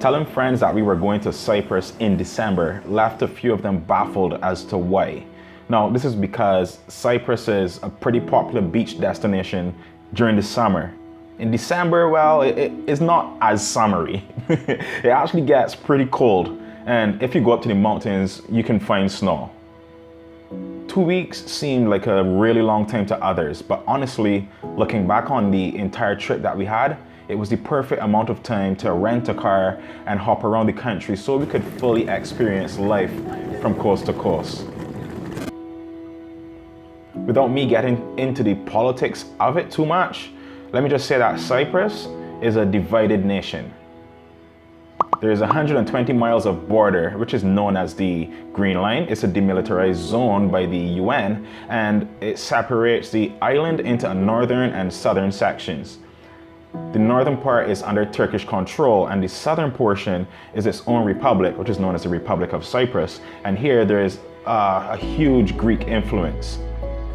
Telling friends that we were going to Cyprus in December left a few of them baffled as to why. Now, this is because Cyprus is a pretty popular beach destination during the summer. In December, well, it's not as summery. It actually gets pretty cold, and if you go up to the mountains, you can find snow. 2 weeks seemed like a really long time to others, but honestly, looking back on the entire trip that we had, it was the perfect amount of time to rent a car and hop around the country so we could fully experience life from coast to coast. Without me getting into the politics of it too much, let me just say that Cyprus is a divided nation. There is 120 miles of border, which is known as the Green Line. It's a demilitarized zone by the UN, and it separates the island into northern and southern sections. The northern part is under Turkish control, and the southern portion is its own republic, which is known as the Republic of Cyprus. And here there is a huge Greek influence.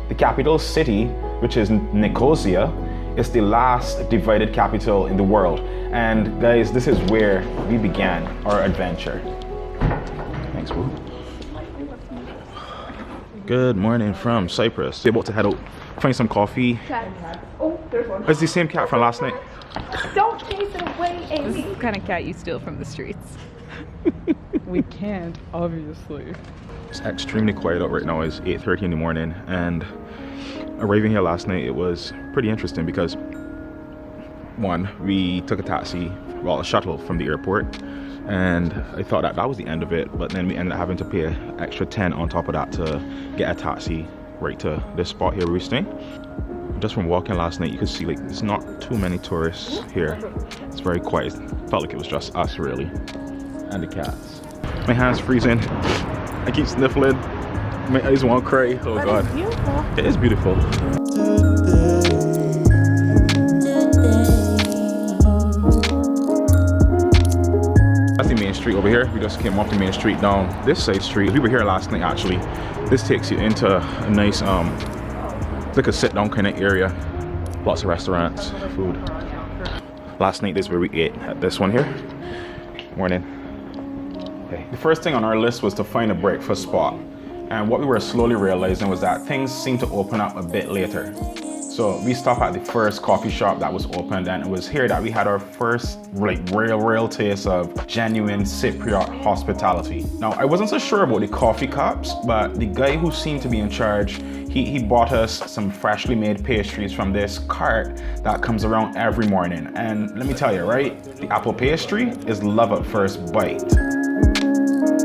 The capital city, which is Nicosia, is the last divided capital in the world. And guys, this is where we began our adventure. Thanks, bro. Good morning from Cyprus. We're about to head out, find some coffee. Oh, there's one. It's the same cat from last night. Don't chase it away, Amy. This is the kind of cat you steal from the streets. We can't, obviously. It's extremely quiet out right now. It's 8:30 in the morning, and arriving here last night, it was pretty interesting because one, we took a taxi, well, a shuttle from the airport, and I thought that was the end of it, but then we ended up having to pay an extra 10 on top of that to get a taxi right to this spot here we're staying. Just from walking last night, you could see like there's not too many tourists here. It's very quiet. It felt like it was just us really, and the cats. My hand's freezing. I keep sniffling. My eyes won't cry. Oh God. It's beautiful. It is beautiful. That's the main street over here. We just came off the main street down this side street. We were here last night actually. This takes you into a nice like a sit-down kind of area. Lots of restaurants, food. Last night this is where we ate at this one here. Morning. Okay. The first thing on our list was to find a breakfast spot. And what we were slowly realizing was that things seemed to open up a bit later. So we stopped at the first coffee shop that was opened, and it was here that we had our first like real taste of genuine Cypriot hospitality. Now, I wasn't so sure about the coffee cups, but the guy who seemed to be in charge, he bought us some freshly made pastries from this cart that comes around every morning. And let me tell you, right, the apple pastry is love at first bite.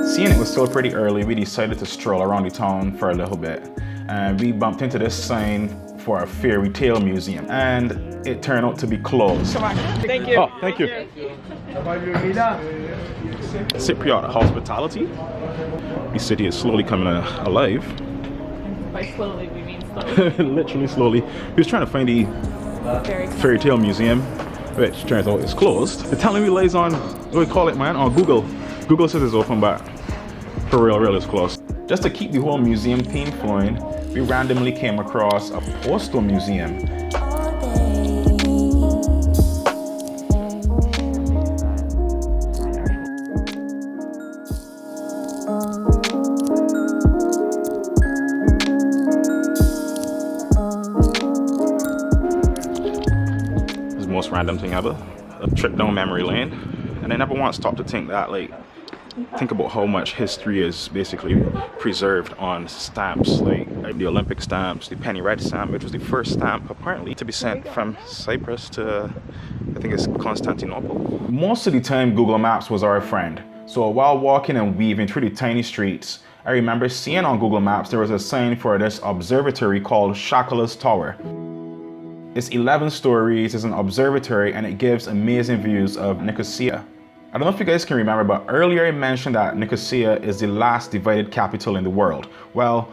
Seeing it was still pretty early, we decided to stroll around the town for a little bit. And we bumped into this sign for a fairy tale museum, and it turned out to be closed. Thank you. Oh, thank you. Cypriot hospitality. The city is slowly coming alive. By slowly, we mean slowly. Literally slowly. We was trying to find the fairy tale museum, which turns out is closed. They're telling me lies on, what do we call it, man? On Google. Google says it's open, but for real it's closed. Just to keep the whole museum theme flowing, we randomly came across a postal museum. This is the most random thing ever. A trip down memory lane. And I never once stopped to think that, like, think about how much history is basically preserved on stamps, like the Olympic stamps, the penny red stamp, which was the first stamp apparently to be sent from Cyprus to, I think it's Constantinople. Most of the time Google Maps was our friend. So while walking and weaving through the tiny streets, I remember seeing on Google Maps there was a sign for this observatory called Shacolas Tower. It's 11 stories, it's an observatory, and it gives amazing views of Nicosia. I don't know if you guys can remember, but earlier I mentioned that Nicosia is the last divided capital in the world. Well,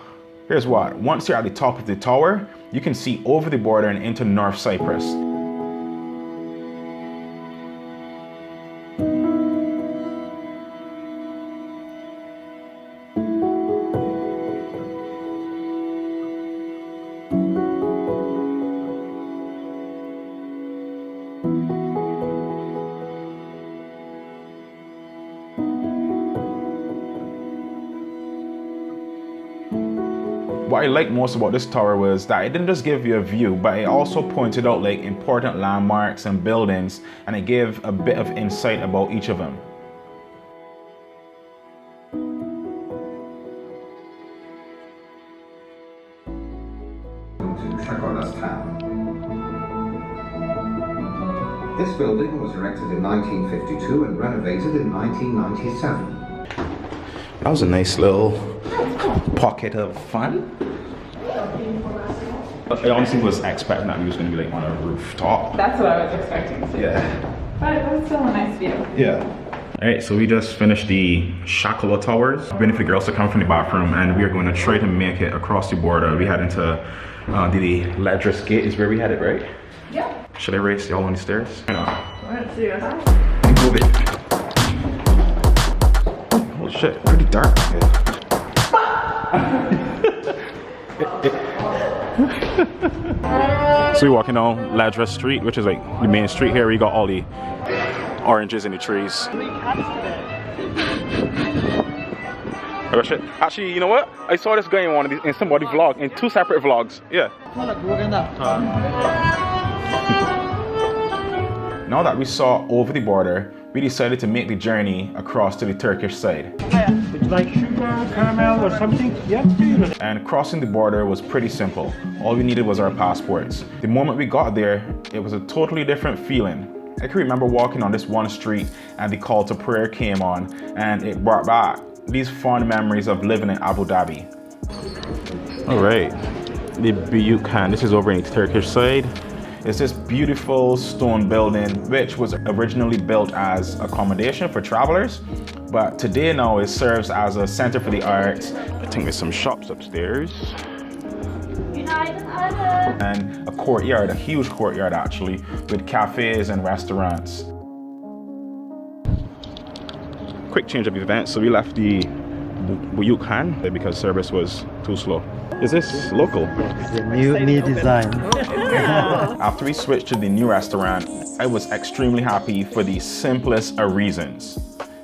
here's what. Once you're at the top of the tower, you can see over the border and into North Cyprus. What I liked most about this tower was that it didn't just give you a view, but it also pointed out like important landmarks and buildings, and it gave a bit of insight about each of them. To Shacolas Tower. This building was erected in 1952 and renovated in 1997. That was a nice little pocket of fun. I honestly was expecting that we was going to be like on a rooftop. That's what I was expecting to. Yeah. But it was still a nice view. Yeah. Alright, so we just finished the Shacolas Towers. Waiting for the girls to come from the bathroom, and we are going to try to make it across the border. We head into the Ladris Gate is where we headed, right? Yeah. Should I race y'all on the stairs? I know. Let's see what happens. Move it. Oh shit, pretty dark. So we're walking down Ladris Street, which is like the main street here. We got all the oranges in the trees. Oh shit. Actually, you know what? I saw this guy in one of these, in somebody's vlog, in 2 separate vlogs. Yeah. Now that we saw over the border, we decided to make the journey across to the Turkish side. Would you like sugar, caramel, or something? Yeah. And crossing the border was pretty simple. All we needed was our passports. The moment we got there, it was a totally different feeling. I can remember walking on this one street and the call to prayer came on, and it brought back these fond memories of living in Abu Dhabi. All right, the Büyük Han, this is over in the Turkish side. It's this beautiful stone building which was originally built as accommodation for travelers, but today now it serves as a center for the arts. I think there's some shops upstairs. And a courtyard, a huge courtyard actually, with cafes and restaurants. Quick change of events, so we left the Büyük Han because service was too slow. Is this local? The new design. After we switched to the new restaurant, I was extremely happy for the simplest of reasons.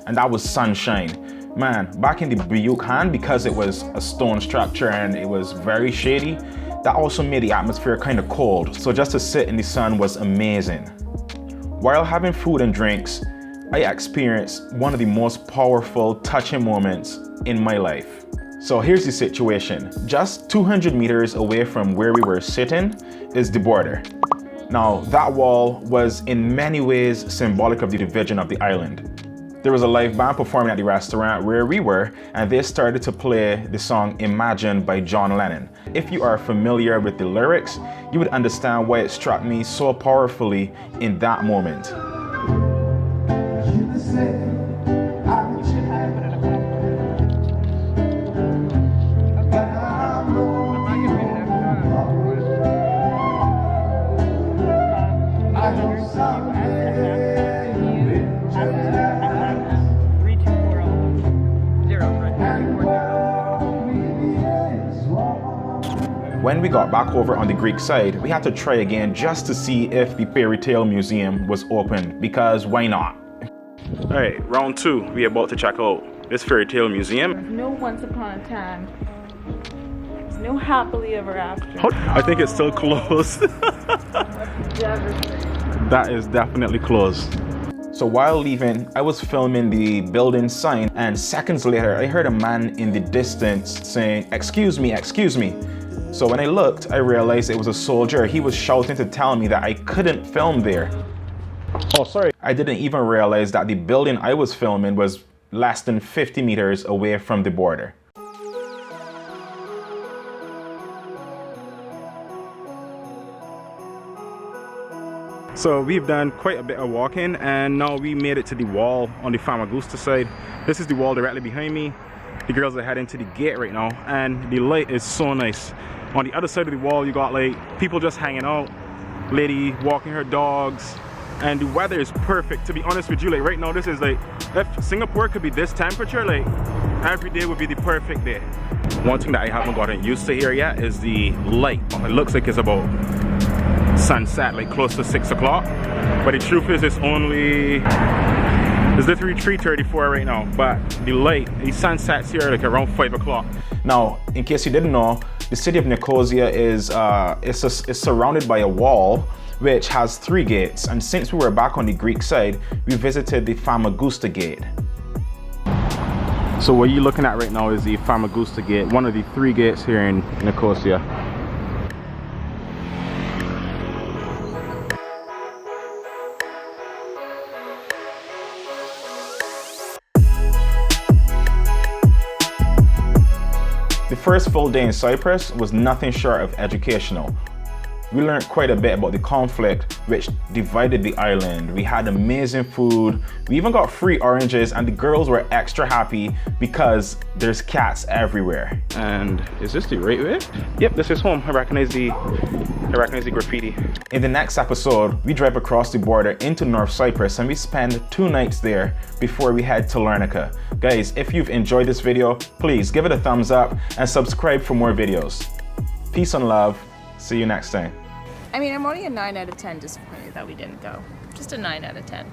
And that was sunshine. Man, back in the Büyük Han, because it was a stone structure and it was very shady, that also made the atmosphere kind of cold. So just to sit in the sun was amazing. While having food and drinks, I experienced one of the most powerful, touching moments in my life. So here's the situation. Just 200 meters away from where we were sitting is the border. Now, that wall was in many ways symbolic of the division of the island. There was a live band performing at the restaurant where we were, and they started to play the song Imagine by John Lennon. If you are familiar with the lyrics, you would understand why it struck me so powerfully in that moment. When we got back over on the Greek side, we had to try again just to see if the fairy tale museum was open, because why not? Alright, round 2, we are about to check out this fairy tale museum. There's no once upon a time. There's no happily ever after. I think it's still closed. That is definitely closed. So while leaving, I was filming the building sign, and seconds later, I heard a man in the distance saying, "Excuse me, excuse me." So when I looked, I realized it was a soldier. He was shouting to tell me that I couldn't film there. Oh, sorry. I didn't even realize that the building I was filming was less than 50 meters away from the border. So we've done quite a bit of walking, and now we made it to the wall on the Famagusta side. This is the wall directly behind me. The girls are heading to the gate right now, and the light is so nice. On the other side of the wall, you got like people just hanging out, lady walking her dogs, and the weather is perfect. To be honest with you, like right now, this is like, if Singapore could be this temperature, like every day would be the perfect day. One thing that I haven't gotten used to here yet is the light. It looks like it's about sunset, like close to 6 o'clock, but the truth is it's only It's literally 3:34 right now, but the sun sets here like around 5 o'clock. Now, in case you didn't know, the city of Nicosia is surrounded by a wall which has 3 gates, and since we were back on the Greek side, we visited the Famagusta Gate. So what you're looking at right now is the Famagusta Gate, one of the 3 gates here in Nicosia. The first full day in Cyprus was nothing short of educational. We learned quite a bit about the conflict which divided the island. We had amazing food. We even got free oranges, and the girls were extra happy because there's cats everywhere. And is this the right way? Yep, this is home. I recognize the graffiti. In the next episode, we drive across the border into North Cyprus and we spend 2 nights there before we head to Larnaca. Guys, if you've enjoyed this video, please give it a thumbs up and subscribe for more videos. Peace and love. See you next time. I mean, I'm only a 9 out of 10 disappointed that we didn't go. Just a 9 out of 10.